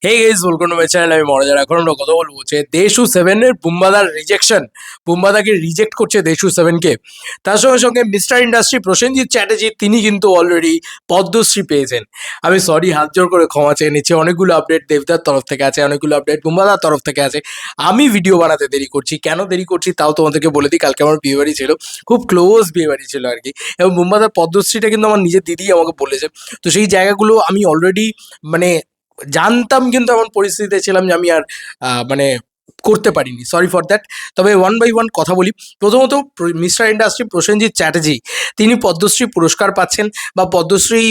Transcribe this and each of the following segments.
Hey guys, welcome to my channel. আমি মনোজার। এখন আমরা কথা বলবো যে দেশু সেভেনের বুম্বাদার রিজেকশন। বুম্বাদাকে রিজেক্ট করছে দেশু সেভেনকে। তার সঙ্গে সঙ্গে মিস্টার ইন্ডাস্ট্রি প্রসেনজিৎ চ্যাটার্জি তিনি কিন্তু অলরেডি পদ্মশ্রী পেয়েছেন। আমি সরি, হাত জোর করে ক্ষমা চেয়ে নিচ্ছি। অনেকগুলো আপডেট দেবদার তরফ থেকে আছে, অনেকগুলো আপডেট বুম্বাদার তরফ থেকে আছে। আমি ভিডিও বানাতে দেরি করছি, কেন দেরি করছি তাও তোমাদেরকে বলে দিই। কালকে আমার বিয়ে বাড়ি ছিল, খুব ক্লোজ বিয়ে বাড়ি ছিল আর কি। এবং বুম্বাদার পদ্মশ্রীটা কিন্তু আমার নিজের দিদি আমাকে বলেছে। তো সেই জায়গাগুলো আমি অলরেডি মানে জানতাম, কিন্তু এমন পরিস্থিতিতে ছিলাম যে আমি আর মানে করতে পারিনি। Sorry for that. তবে ওয়ান বাই ওয়ান কথা বলি। প্রথমত মিস্টার ইন্ডাস্ট্রি প্রসেনজিৎ চ্যাটার্জি তিনি পদ্মশ্রী পুরস্কার পাচ্ছেন বা পদ্মশ্রী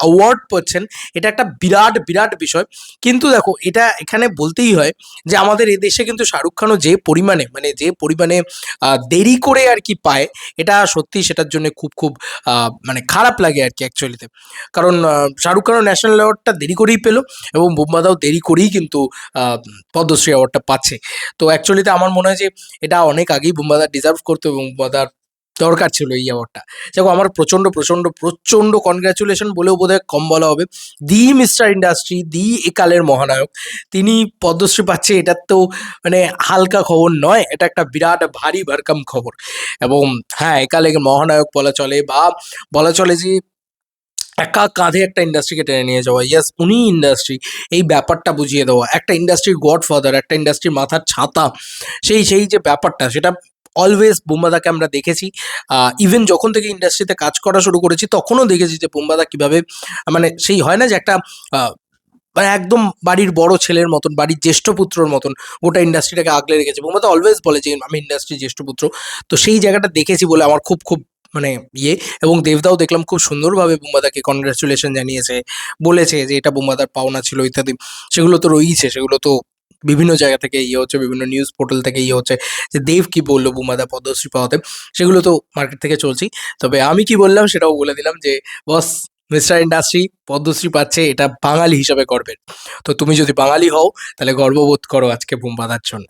অ্যাওয়ার্ড পাচ্ছেন, এটা একটা বিরাট বিরাট বিষয়। কিন্তু দেখো, এটা এখানে বলতেই হয় যে আমাদের এদেশে কিন্তু শাহরুখ খানও যে পরিমাণে দেরি করে আর কি পায়, এটা সত্যি সেটার জন্য খুব খুব মানে খারাপ লাগে আর কি অ্যাকচুয়ালিতে। কারণ শাহরুখ খানও ন্যাশনাল অ্যাওয়ার্ডটা দেরি করেই পেলো, এবং বুম্বাদাও দেরি করেই কিন্তু পদ্মশ্রী অ্যাওয়ার্ডটা পাচ্ছে। তো অ্যাকচুয়ালিতে আমার মনে হয় যে এটা অনেক আগেই বুম্বাদা ডিজার্ভ করতো, এবং বুম্বাদার দরকার ছিল এই অ্যাওয়ার্ডটা। দেখো, আমার প্রচণ্ড প্রচণ্ড প্রচণ্ড কনগ্রাচুলেশন বলেও বোধহয় কম বলা হবে। দি মিস্টার ইন্ডাস্ট্রি, দি একালের মহানায়ক, তিনি পদ্মশ্রী পাচ্ছে, এটার তো মানে হালকা খবর নয়, এটা একটা বিরাট ভারী ভরকম খবর। এবং হ্যাঁ, একালের মহানায়ক বলা চলে, বা বলা চলে যে একা কাঁধে একটা ইন্ডাস্ট্রিকে টেনে নিয়ে যাওয়া। ইয়েস, উনি ইন্ডাস্ট্রি, এই ব্যাপারটা বুঝিয়ে দেওয়া, একটা ইন্ডাস্ট্রির গডফাদার, একটা ইন্ডাস্ট্রির মাথার ছাতা, সেই সেই যে ব্যাপারটা, সেটা অলওয়েজ বুম্বাদাকে আমরা দেখেছি। ইভেন যখন থেকে ইন্ডাস্ট্রিতে কাজ করা শুরু করেছি তখনও দেখেছি যে বুম্বাদা কীভাবে মানে সেই হয় না যে একটা আহ, মানে একদম বাড়ির বড় ছেলের মতন, বাড়ির জ্যেষ্ঠ পুত্রর মতন গোটা ইন্ডাস্ট্রিটাকে আগলে রেখেছে। বুম্বাদা অলওয়েজ বলে যে আমি ইন্ডাস্ট্রির জ্যেষ্ঠ পুত্র। তো সেই জায়গাটা দেখেছি বলে আমার খুব খুব মানে ইয়ে। এবং দেবদাও দেখলাম খুব সুন্দরভাবে বুম্বাদাকে কনগ্রাচুলেশন জানিয়েছে, বলেছে যে এটা বুম্বাদার পাওনা ছিল ইত্যাদি। সেগুলো তো রয়েছে, সেগুলো তো বিভিন্ন জায়গা থেকে ইয়ে হচ্ছে, বিভিন্ন নিউজ পোর্টাল থেকে ইয়ে হচ্ছে যে দেব কি বললো বুম্বাদা পদ্মশ্রী পাওয়াতে, সেগুলো তো মার্কেট থেকে চলছি। তবে আমি কি বললাম সেটাও বলে দিলাম যে বস, মিস্টার ইন্ডাস্ট্রি পদ্মশ্রী পাচ্ছে, এটা বাঙালি হিসাবে গর্বের। তো তুমি যদি বাঙালি হও তাহলে গর্ববোধ করো আজকে বুম্বাদার জন্য।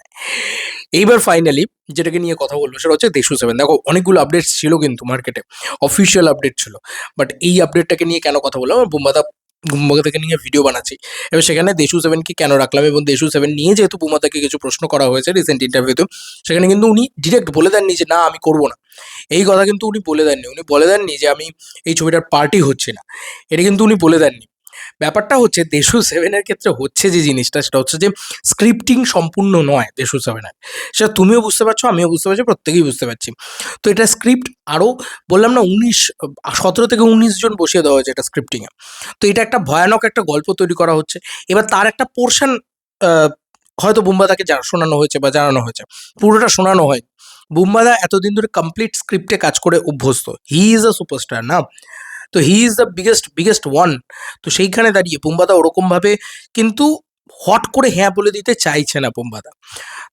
এইবার ফাইনালি যেটাকে নিয়ে কথা বলবো সেটা হচ্ছে দেশু সেভেন। দেখো, অনেকগুলো আপডেটস ছিল কিন্তু মার্কেটে, অফিসিয়াল আপডেট ছিল। বাট এই আপডেটটাকে নিয়ে কেন কথা বললাম, বুম্বাদাকে নিয়ে ভিডিও বানাচ্ছি। এবার সেখানে দেশু সেভেনকে কেন রাখলাম, এবং দেশু সেভেন নিয়ে যেহেতু বুম্বাদাকে কিছু প্রশ্ন করা হয়েছে রিসেন্ট ইন্টারভিউতে, সেখানে কিন্তু উনি ডিরেক্ট বলে দেননি যে না আমি করবো না। এই কথা কিন্তু উনি বলে দেননি। উনি বলে দেননি যে আমি এই ছবিটার পার্টি হচ্ছি না, এটা কিন্তু উনি বলে দেননি। ব্যাপারটা হচ্ছে দেশু সেভেনের ক্ষেত্রে হচ্ছে যে জিনিসটা, সেটা হচ্ছে যে স্ক্রিপ্টিং সম্পূর্ণ নয় দেশু সেভেনের। সেটা তুমিও বুঝতে পারছো, আমিও বুঝতে পারছি, প্রত্যেকেই বুঝতে পারছি। তো এটা স্ক্রিপ্ট আরও বললাম না 17 থেকে 19 জন বসিয়ে দেওয়া হয়েছে এটা স্ক্রিপ্টিংয়ে। তো এটা একটা ভয়ানক একটা গল্প তৈরি করা হচ্ছে। এবার তার একটা পোর্শন হয়তো বুম্বাদাকে শোনানো হয়েছে বা জানানো হয়েছে, পুরোটা শোনানো হয়। বুম্বাদা এতদিন ধরে কমপ্লিট স্ক্রিপ্টে কাজ করে অভ্যস্ত, হি ইজ আ সুপারস্টার না। তো he is the biggest biggest one. তো সেইখানে দাঁড়িয়ে বুম্বাদা ওরকমভাবে কিন্তু হট করে হ্যাঁ বলে দিতে চাইছে না বুম্বাদা।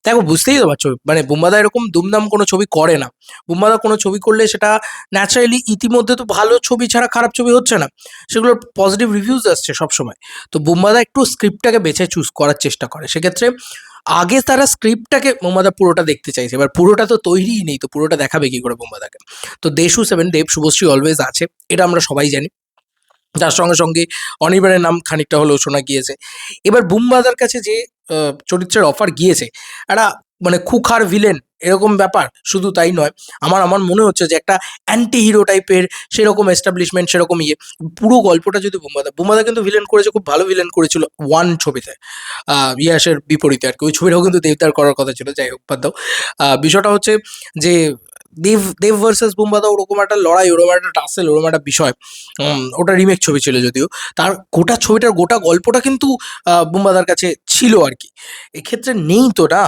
দেখো, বুঝতেই তো পারছো, মানে বুম্বাদা এরকম দুমদাম কোনো ছবি করে না। বুম্বাদা কোনো ছবি করলে সেটা ন্যাচারালি, ইতিমধ্যে তো ভালো ছবি ছাড়া খারাপ ছবি হচ্ছে না, সেগুলোর পজিটিভ রিভিউজ আসছে সবসময়। তো বুম্বাদা একটু স্ক্রিপ্টটাকে বেছে চুজ করার চেষ্টা করে। সেক্ষেত্রে আগে তারা স্ক্রিপ্টটাকে বুম্বাদা পুরোটা দেখতে চাইছে, এবার পুরোটা তো তৈরিই নেই, তো পুরোটা দেখাবে কি করে বুম্বাদাকে। তো দেশু সেভেন, দেব শুভশ্রী অলওয়েজ আছে, এটা আমরা সবাই জানি। যার সঙ্গে সঙ্গে অনির্বাণের নাম খানিকটা হলেও শোনা গিয়েছে। এবার বুমবাদার কাছে যে চরিত্রের অফার গিয়েছে, একটা মানে খুখার ভিলেন এরকম ব্যাপার, শুধু তাই নয়, আমার আমার মনে হচ্ছে যে একটা অ্যান্টি হিরো টাইপের সেরকম এস্টাবলিশমেন্ট, সেরকম ইয়ে। পুরো গল্পটা যদি বুম্বাদা কিন্তু ভিলেন করেছে, খুব ভালো ভিলেন করেছিল ওয়ান ছবিতে, ইয়াসের বিপরীতে আর কি। ওই ছবিটাও কিন্তু দেবদার করার কথা ছিল, যাই হোক বাদ দাও। বিষয়টা হচ্ছে যে দেব দেব ভার্সেস বুম্বাদা ওরকম একটা লড়াই, ওরকম একটা টাসেল, ওরকম একটা বিষয়। ওটা রিমেক ছবি ছিল যদিও, তার গোটা ছবিটার গোটা গল্পটা কিন্তু বুম্বাদার কাছে ছিল আর কি। এক্ষেত্রে নেই তো না,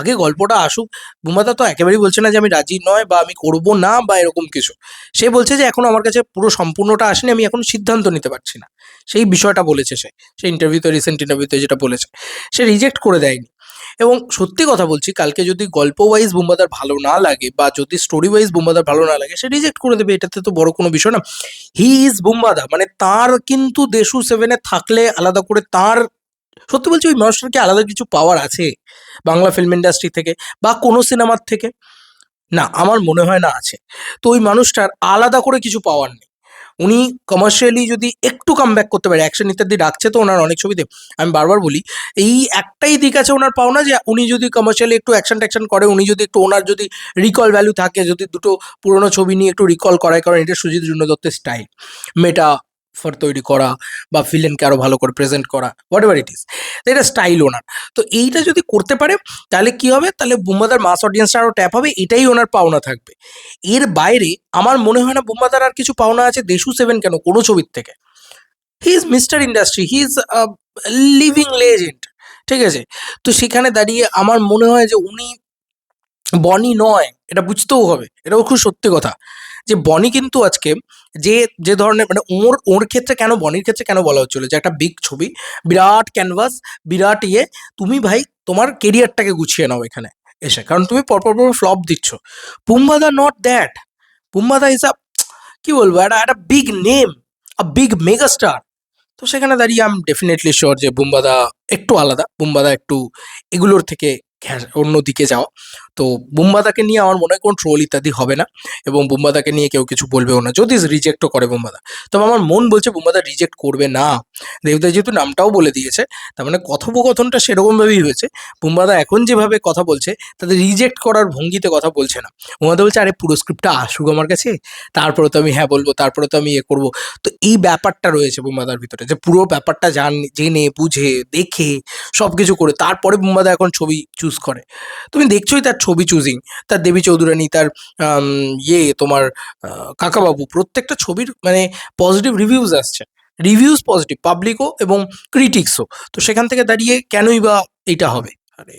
আগে গল্পটা আসুক। বুম্বাদা তো একেবারেই বলছে না যে আমি রাজি নয় বা আমি করবো না বা এরকম কিছু। সে বলছে যে এখন আমার কাছে পুরো সম্পূর্ণটা আসেনি, আমি এখন সিদ্ধান্ত নিতে পারছি না, সেই বিষয়টা বলেছে সে। সে ইন্টারভিউতে, রিসেন্ট ইন্টারভিউতে যেটা বলেছে, সে রিজেক্ট করে দেয়নি। এবং সত্যি কথা বলছি, কালকে যদি গল্প ওয়াইজ বুম্বাদার ভালো না লাগে বা যদি স্টোরি ওয়াইজ বুম্বাদার ভালো না লাগে, সে রিজেক্ট করে দেবে, এটাতে তো বড় কোনো বিষয় না। হি ইজ বুম্বাদা, মানে তার কিন্তু দেশু সেভেনে থাকলে আলাদা করে তার, সত্যি বলছি, ওই মানুষটার কি আলাদা কিছু পাওয়ার আছে বাংলা ফিল্ম ইন্ডাস্ট্রি থেকে বা কোনো সিনেমার থেকে? না, আমার মনে হয় না আছে। তো ওই মানুষটার আলাদা করে কিছু পাওয়ার নেই। উনি কমার্শিয়ালি যদি একটু কামব্যাক করতে পারে, অ্যাকশন ইত্যাদি রাখছে তো ওনার অনেক ছবিতে, আমি বারবার বলি এই একটাই দিক আছে ওনার পাওনা, যে উনি যদি কমার্শিয়ালি একটু অ্যাকশন ট্যাকশন করে, উনি যদি একটু ওনার যদি রিকল ভ্যালু থাকে, যদি দুটো পুরোনো ছবি নিয়ে একটু রিকল করায়, কারণ এটা সুজিত জুন্য দত্তের স্টাইল, মেটা ফর তৈরি করা বা ভিলেনকে আরো ভালো করে প্রেজেন্ট করা, হোয়াট এভার ইট ইজ, এটা স্টাইল ওনার। তো এইটা যদি করতে পারে তাহলে কি হবে, তাহলে বুম্বাদার মাস অডিয়েন্সটা আরো ট্যাপ হবে, এটাই ওনার পাওনা থাকবে। এর বাইরে আমার মনে হয় না বুম্বাদার আর কিছু পাওনা আছে দেশু সেভেন কেন কোনো ছবির থেকে। He is mister industry, he is living legend, ঠিক আছে? তো সেখানে দাঁড়িয়ে আমার মনে হয় যে উনি বনি নয়, এটা বুঝতেও হবে, এটাও খুব সত্যি কথা, যে বনি কিন্তু আজকে যে যে ধরনের মানে ওর ওর ক্ষেত্রে কেন, বনির ক্ষেত্রে কেন বলা হচ্ছিল যে একটা বিগ ছবি, বিরাট ক্যানভাস, বিরাট ইয়ে, তুমি ভাই তোমার কেরিয়ারটাকে গুছিয়ে নাও এখানে এসে, কারণ তুমি পরপর পর ফ্লপ দিচ্ছ। পুম্বাদা নট দ্যাট, পুম্বাদা ইজ আ, কি বলবো, একটা একটা big name, a big megastar. তো সেখানে দাঁড়িয়ে আমি ডেফিনেটলি শিওর যে বুম্বাদা একটু আলাদা, বুম্বাদা একটু এগুলোর থেকে অন্যদিকে যাওয়া। তো বুম্বাদাকে নিয়ে আমার মনে হয় কোনো ট্রোল ইত্যাদি হবে না, এবং বুম্বাদাকে নিয়ে কেউ কিছু বলবেও না যদি রিজেক্টও করে বুম্বাদা। তবে আমার মন বলছে বুম্বাদা রিজেক্ট করবে না, দেবদা যেহেতু নামটাও বলে দিয়েছে, তার মানে কথোপকথনটা সেরকমভাবেই হয়েছে। বুম্বাদা এখন যেভাবে কথা বলছে তাতে রিজেক্ট করার ভঙ্গিতে কথা বলছে না। বুম্বাদা বলছে আরে পুরো স্ক্রিপ্টটা আসুক আমার কাছে, তারপরে তো আমি হ্যাঁ বলবো, তারপরে তো আমি ইয়ে করবো। তো এই ব্যাপারটা রয়েছে বুম্বাদার ভিতরে, যে পুরো ব্যাপারটা জেনে বুঝে দেখে সব কিছু করে তারপরে বুম্বাদা এখন ছবি চুজ করে। তুমি দেখছোই তার ছবি চুজিং, তার দেবী চৌধুরানী, তার তোমার কাকাবাবু, প্রত্যেকটা ছবির মানে পজিটিভ রিভিউজ আসছে, রিভিউজ পজিটিভ, পাবলিকও এবং ক্রিটিক্সও। তো সেখান থেকে দাঁড়িয়ে কেনই বা এইটা হবে? আরে